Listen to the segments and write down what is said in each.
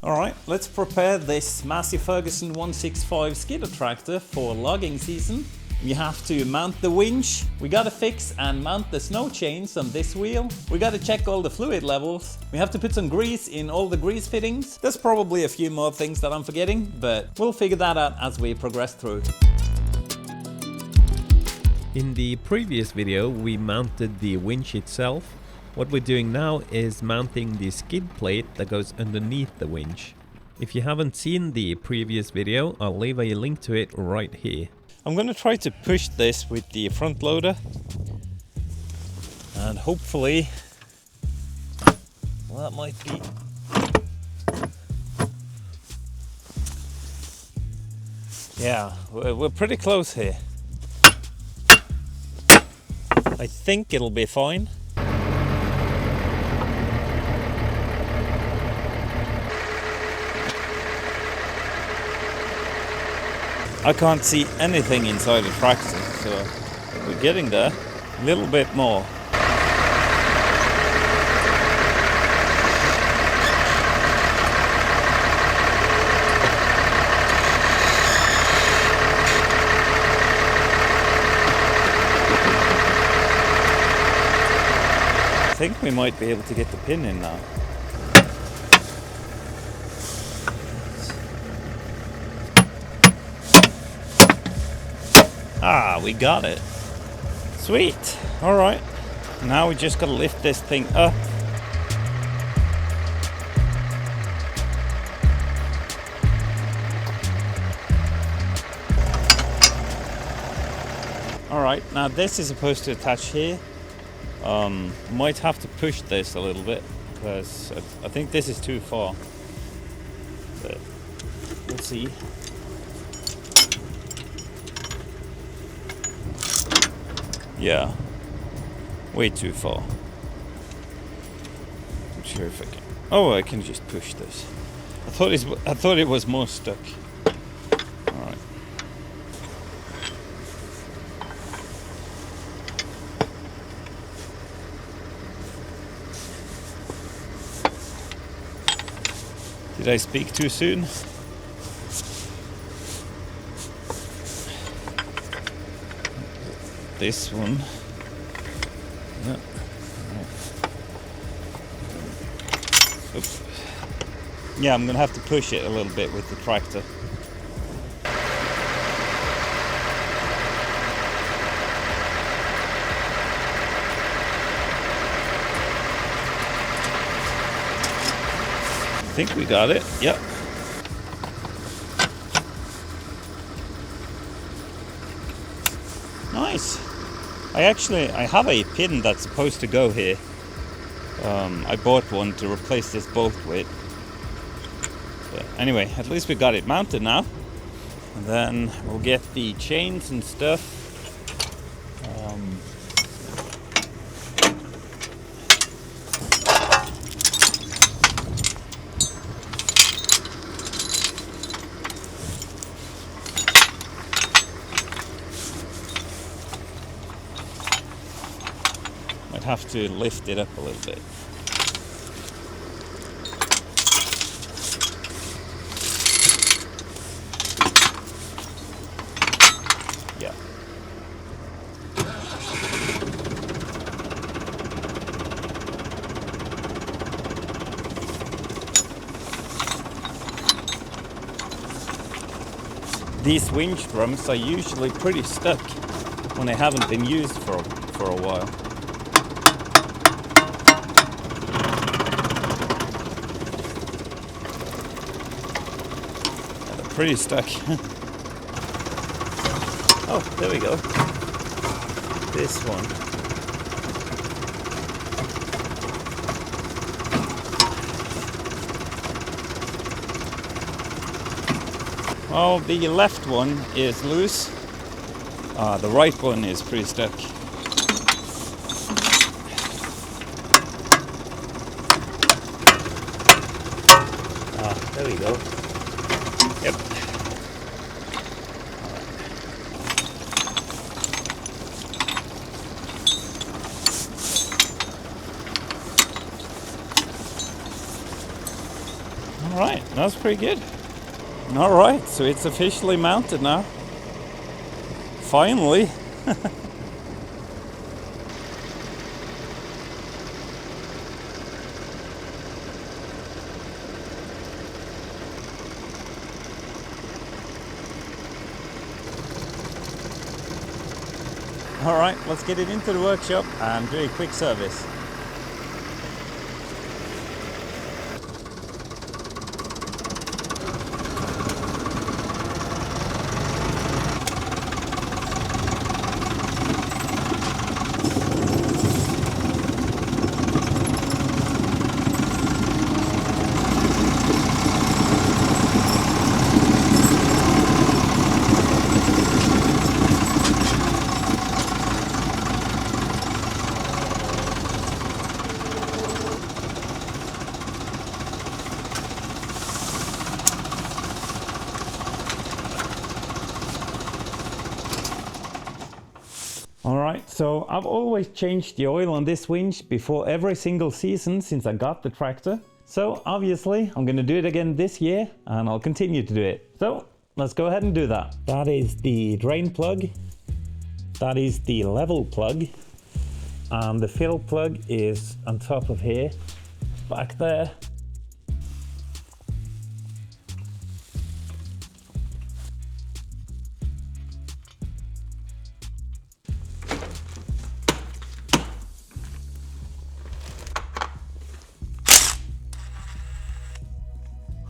Alright, let's prepare this Massey Ferguson 165 Skidder tractor for logging season. We have to mount the winch, we gotta fix and mount the snow chains on this wheel, we gotta check all the fluid levels, we have to put some grease in all the grease fittings. There's probably a few more things that I'm forgetting, but we'll figure that out as we progress through. In the previous video we mounted the winch itself. What we're doing now is mounting the skid plate that goes underneath the winch. If you haven't seen the previous video, I'll leave a link to it right here. I'm gonna try to push this with the front loader and hopefully, well, that might be, yeah, we're pretty close here. I think it'll be fine. I can't see anything inside the tractor, so we're getting there. A little bit more. I think we might be able to get the pin in now. Ah, we got it. Sweet. All right. Now we just gotta lift this thing up. All right. Now this is supposed to attach here. Might have to push this a little bit because I think this is too far. But we'll see. Yeah, way too far. I'm sure if I can. Oh, I can just push this. I thought it was more stuck. All right. Did I speak too soon? This one. Yeah. Oops. Yeah, I'm gonna have to push it a little bit with the tractor. I think we got it. Yep. Nice. I have a pin that's supposed to go here. I bought one to replace this bolt with. But anyway, at least we got it mounted now. And then we'll get the chains and stuff. Have to lift it up a little bit. Yeah. These winch drums are usually pretty stuck when they haven't been used for a while. Pretty stuck. Oh, there we go. This one. Well, the left one is loose. The right one is pretty stuck. There we go. Yep. All right, That's pretty good. All right, so it's officially mounted now. Finally. All right, let's get it into the workshop and do a quick service. Alright, so I've always changed the oil on this winch before every single season since I got the tractor. So obviously I'm going to do it again this year and I'll continue to do it. So let's go ahead and do that. That is the drain plug. That is the level plug. And the fill plug is on top of here, back there.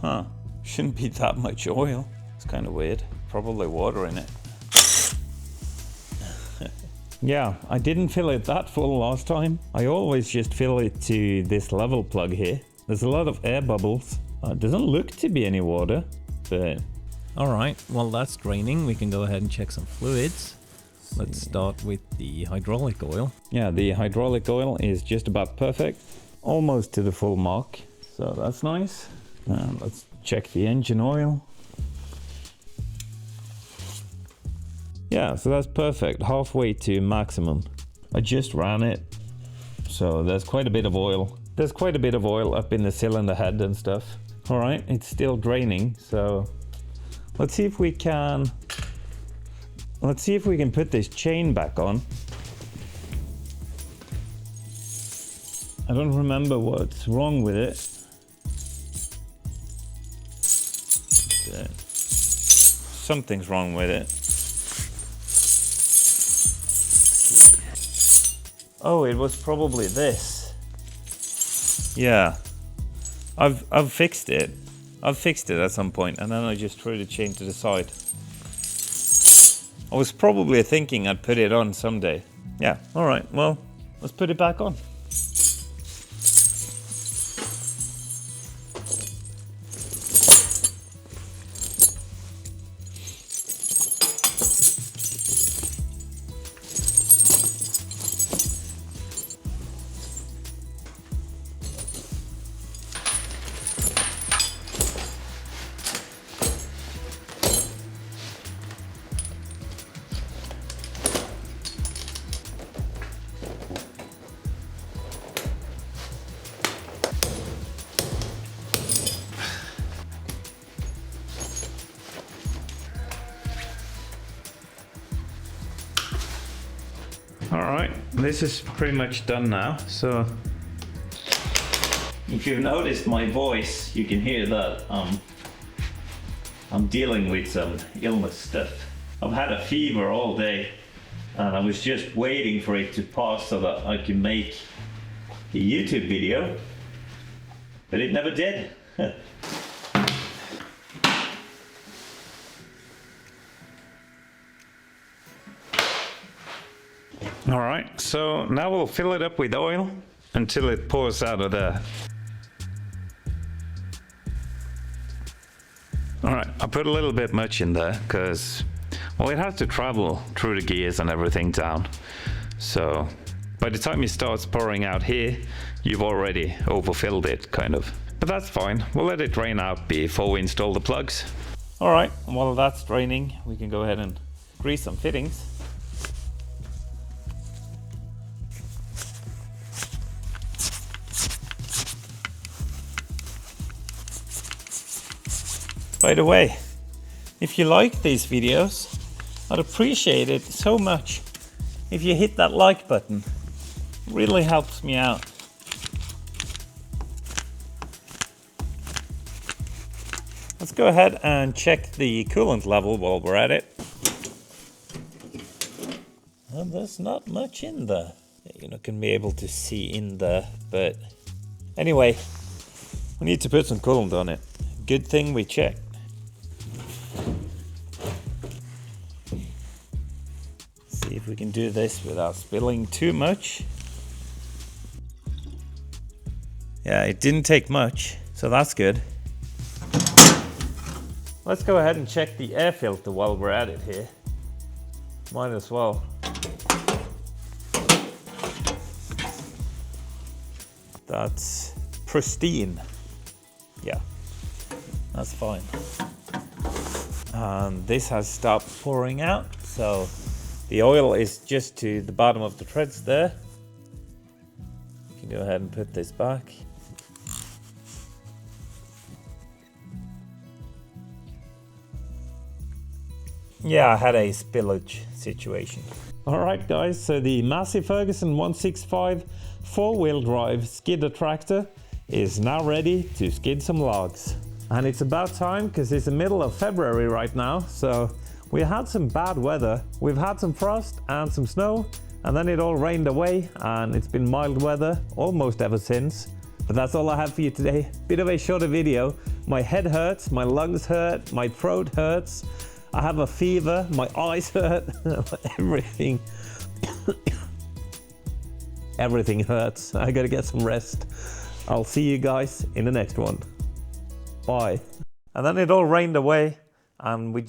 Huh, shouldn't be that much oil. It's kind of weird. Probably water in it. Yeah, I didn't fill it that full last time. I always just fill it to this level plug here. There's a lot of air bubbles. It doesn't look to be any water, but... Alright, while that's draining, we can go ahead and check some fluids. Let's start with the hydraulic oil. Yeah, the hydraulic oil is just about perfect. Almost to the full mark. So that's nice. Let's check the engine oil. Yeah, so that's perfect, halfway to maximum. I just ran it, so there's quite a bit of oil. There's quite a bit of oil up in the cylinder head and stuff. All right, it's still draining, so let's see if we can put this chain back on. I don't remember what's wrong with it. Something's wrong with it. Oh, it was probably this. Yeah, I've fixed it. I've fixed it at some point, and then I just threw the chain to the side. I was probably thinking I'd put it on someday. Yeah, all right, well, let's put it back on. Alright, this is pretty much done now, so if you've noticed my voice, you can hear that I'm dealing with some illness stuff. I've had a fever all day and I was just waiting for it to pass so that I can make a YouTube video, but it never did. All right, so now we'll fill it up with oil until it pours out of there. All right, I put a little bit much in there because, well, it has to travel through the gears and everything down. So by the time it starts pouring out here, you've already overfilled it, kind of. But that's fine, we'll let it drain out before we install the plugs. All right, while that's draining, we can go ahead and grease some fittings. By the way, if you like these videos, I'd appreciate it so much if you hit that like button. It really helps me out. Let's go ahead and check the coolant level while we're at it. And there's not much in there. You're not going to be able to see in there, but anyway, we need to put some coolant on it. Good thing we checked. See if we can do this without spilling too much. Yeah, it didn't take much, so that's good. Let's go ahead and check the air filter while we're at it here. Might as well. That's pristine. Yeah, that's fine. And this has stopped pouring out, so the oil is just to the bottom of the treads there. You can go ahead and put this back. Yeah, I had a spillage situation. Alright guys, so the Massey Ferguson 165 4-wheel drive skidder tractor is now ready to skid some logs. And it's about time because it's the middle of February right now, so we had some bad weather. We've had some frost and some snow, and then it all rained away, and it's been mild weather almost ever since. But that's all I have for you today. Bit of a shorter video. My head hurts, my lungs hurt, my throat hurts. I have a fever, my eyes hurt, everything. Everything hurts. I gotta get some rest. I'll see you guys in the next one. Bye. And then it all rained away, and we